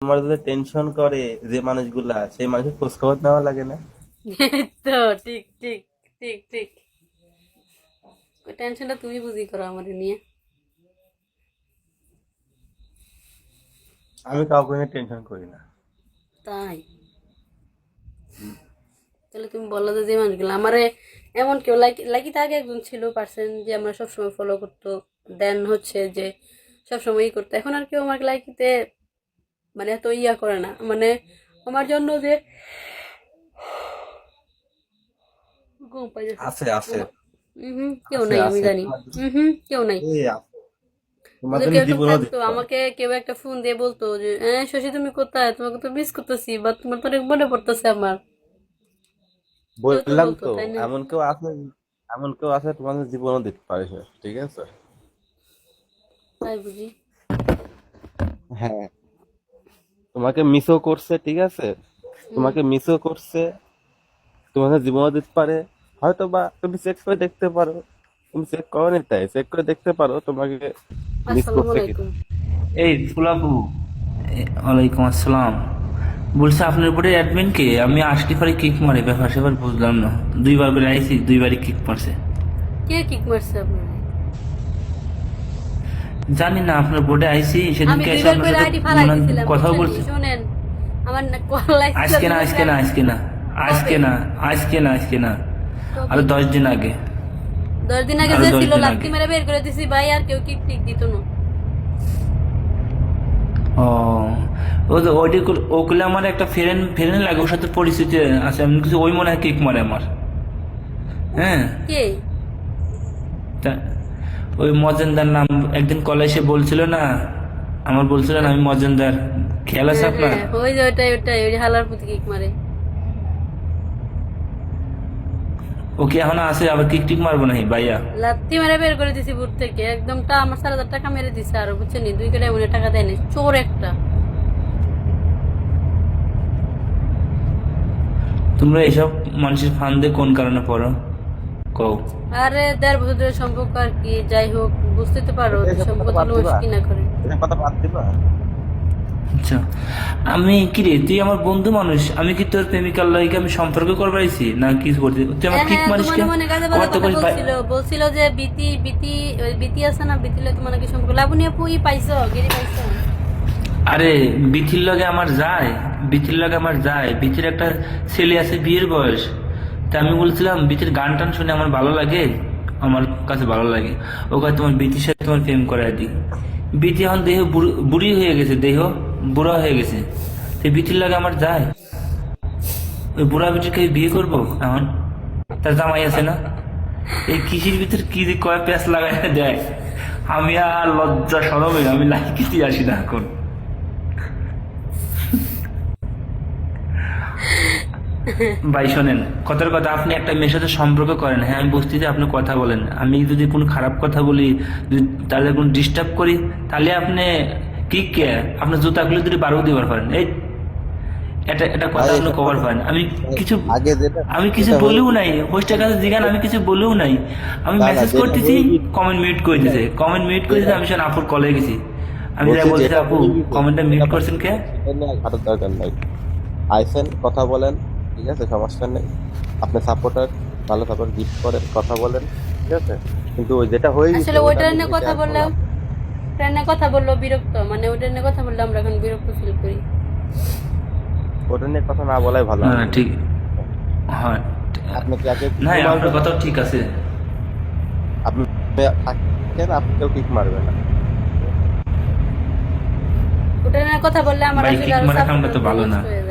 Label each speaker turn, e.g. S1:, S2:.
S1: তোমার যদি টেনশন করে যে মানুষগুলা, সেই মানুষের খোঁজ খবর নেওয়া লাগে না?
S2: এই তো ঠিক ঠিক ঠিক ঠিক। ওই টেনশনটা তুমি বুঝি করো আমার নিয়ে।
S1: আমি কাউকে নিয়ে টেনশন করি না।
S2: তাই তাহলে তুমি বলো যে যে মানুষগুলো আমারে এমন কেউ লাইকি আগে একজন ছিল পার্সন যে আমরা সবসময় ফলো করতো, দেন হচ্ছে যে সবসময় ই করতো। এখন আর কেউ আমার লাইকিতে মানে এত ইয়া করে না, মানে আমার জন্য যে ঘুম পাই যাচ্ছে।
S1: আছে আছে
S2: কেউ
S1: আছে
S2: নাই আমি
S1: আছে
S2: জানি।
S1: তোমার জন্য।
S2: কেউ নাই।
S1: এই আছে। তোমার
S2: যদি
S1: জন্য
S2: কেউ একটা
S1: জীবনও
S2: থাকতো
S1: দিতে পারে।
S2: আমাকে, কেউ একটা ফোন দিয়ে বলতো যে হ্যাঁ শশী তুমি কোথায়, তোমাকে তো মিস করতেছি বা তোমার তো অনেক মনে পড়তেছে আমার, কেউ তো
S1: বললাম
S2: বলতো
S1: তো,
S2: তাই না?
S1: এমন কেউ আছে, এমন কেউ আছে তোমাদের জীবনও দিতে পারে সে, ঠিক আছে?
S2: তাই বুঝি।
S1: হ্যাঁ, তোমাকে মিসও করছে, ঠিক আছে?
S2: হুম।
S1: তোমাকে মিসও করছে, তোমাদের জীবনও দিতে পারে। হয়তো বা তুমি চেক করে দেখতে পারো, তুমি চেক করো নি, তাই চেক করে দেখতে পারো তোমাকে মিস
S2: আসসালামু
S1: করছে কিনা।
S2: আলাইকুম।
S3: এই ফুলাপু, ওয়ালাইকুম আসসালাম। বলছে আপনার উপরে অ্যাডমিন কে? আমি আসতে পারি কিক মারে, ব্যাপার সেবার বুঝলাম না। দুইবার করে আইছি, দুইবারই কিক মারছে।
S2: কে কিক মারছে আপনার?
S3: জানি না, আপনার বোর্ডে আইছি
S2: আমি
S3: সেদিনকে এসে
S2: দুইবার
S3: আপনার
S2: করে
S3: সাথে
S2: আইডি ফালাই
S3: মনে হয়
S2: দিছিলাম
S3: কথাও
S2: বুঝছেন নি?
S3: বলছি।
S2: শোনেন, আমার না কল লাগছিল
S3: আজকে না,
S2: দুইবার করে
S3: আজকে না,
S2: আইডি।
S3: আজকে না, আজকে
S2: কবে?
S3: না, আজকে না, আজকে না, আরো
S2: কবে?
S3: 10 দিন আগে।
S2: 10 দিন আগে
S3: আরো
S2: যে
S3: দশ
S2: ছিল
S3: দিন
S2: লাত্তি
S3: আগে
S2: মেরে বের করে দিছি ভাই, আর কেউ কিক টিক দিত না।
S3: ও, ও তো ওগুলো আমার একটা ফ্রেন্ড ফ্রেন্ড লাগে, ওর সাথে পরিচিত আছে। আমি কিছু ওই মনে হয় কিক মারে আমার। হ্যাঁ,
S2: কে?
S3: তা ওই মজেন্দার নাম একদিন কলেজে বলছিল না, আমার বলছিল না আমি মজেন্দার, খেয়াল আছে
S2: হ্যাঁ
S3: আপনার?
S2: হ্যাঁ, ওই যে ওইটাই ওই যে হালার পুতি কিক মারে।
S3: ও কি এখন আছে? আবার কিক টিক মারবো নাকি ভাইয়া?
S2: লাত্তি মেরে বের করে দিছি বুট থেকে একদম। টা আমার 4,000 টাকা মেরে দিছে, আর বুঝছেন নি 2 কেটে মনে টাকা দেয়নি, চোর একটা।
S3: তোমরা এইসব মানুষের ফান্দে কোন কারণে পড়ো কও?
S2: আরে 1.5 বছর ধরে সম্পর্ক আর কি, যাই হোক বুঝতে তো পারো যে
S1: এসব
S2: সম্পর্ক
S1: কথা বাদ
S2: তাহলে
S1: দিবা,
S2: কি না করে।
S1: এসব কথা বাদ দিবা।
S3: আচ্ছা, আমি কি রে, তুই আমার বন্ধু মানুষ, আমি কি তোর প্রেমিকার লাগে আমি সম্পর্ক করবাইছি না কি করতে? তুই আমার
S2: হ্যাঁ
S3: কিক
S2: হ্যাঁ,
S3: মারিস
S2: তোমার
S3: কে?
S2: মনে কাজে বাজে
S3: আমার তো
S2: কথা
S3: কই
S2: বলছিল, বলছিল যে বিতি বিতি ওই বিতি আছে না, বিতিলে তোমার নাকি সম্পর্ক। লাবণী আপু ই পাইছো, গিরি পাইছো?
S3: আরে বিথির লগে আমার যায়, বিথির লগে আমার যায়, বিথির একটা ছেলে আছে বিয়ের বয়স। তা আমি বলছিলাম বিথির গান টান শুনে আমার ভালো লাগে, আমার কাছে ভালো লাগে। ওকে তোমার বিথির সাথে তোমার প্রেম করাই দিই। বিথি এখন দেহ বুড়ি হয়ে গেছে, দেহ বুড়া হয়ে গেছে। তো বিথির লাগে আমার যায়, ওই বুড়া বিটিকে বিয়ে করবো এখন? তার জামাই আছে না? এই কৃষির ভিতর কি যে কয় প্যাঁচ লাগাই দেয়, আমি আর লজ্জা সরমে আমি লাইকিতে আসি না এখন। ভাই শোনেন, কথার কথা, আপনি একটা মেয়ের সাথে সম্পর্ক করেন, হ্যাঁ আমি বুঝতেছি আপনি কথা বলেন, আমি যদি কোনো খারাপ কথা বলি, যদি তাদের কোনো ডিস্টার্ব করি, তাহলে আপনি কি কে আপনার জুতাগুলো যদি বারো দিবার পারেন। এই এটা এটা
S1: ভাই
S3: কথা আপনি
S1: এসব
S3: কভার
S1: কথা,
S3: পারেন। আমি
S1: ভাই,
S3: কিছু
S1: আগে যেটা
S3: আমি কিছু
S1: যেটা
S3: বলেও
S1: হয়েছিল,
S3: নাই, হোস্টের কাছে জিগান, আমি কিছু বলেও নাই। আমি
S1: না না,
S3: মেসেজ
S1: যেটা
S3: করতেছি,
S1: হয়ে গেছিল,
S3: কমেন্ট মিউট করে দিছে, কমেন্ট মিউট করে
S1: যেটা
S3: দিছে। আমি সে আপুর কলে গেছি, আমি যা
S1: বলছি,
S3: বলতেছি
S1: যেটা
S3: আপু
S1: হয়ে গেছে
S3: কমেন্টটা
S1: সেটা
S3: মিউট করছেন কে?
S1: সেটা নিয়ে আর ঘাটার দরকার নাই। আইসেন, কথা বলেন, ঠিক আছে, সমস্যা নেই। আপনি সাপোর্টার, ভালো সাপোর্ট গিফট করেন, কথা বলেন, ঠিক আছে। কিন্তু ওই যেটা হয়ে গেছে
S2: আসলে
S1: ওটা
S2: ওইটার
S1: নিয়ে
S2: নিয়ে
S1: বেশি
S2: কথা
S1: আর
S2: বললেও,
S1: বলা।
S2: ওটার নিয়ে কথা বললেও বিরক্ত, মানে ওইটার নিয়ে কথা বললে আমরা এখন বিরক্ত ফিল করি।
S1: ওটা নিয়ে কথা না বলাই ভালো
S3: না
S1: আমি
S3: না
S1: মনে
S3: ঠিক,
S1: করি।
S3: হয়।
S1: আপনি কি আগে
S3: না,
S1: কিকও
S3: আপনার
S1: মারবেন না?
S3: কথাও ঠিক আছে।
S1: আপনি থাকেন, আপনাকেও কিক মারবে না।
S2: ওটা নিয়ে কথা বললে আমার
S3: ভাই
S2: আসলে
S3: কিক
S2: আরো
S3: মারা কামটা
S2: সাপোর্টার
S3: তো ভালো
S2: নষ্ট
S3: না।
S2: হয়ে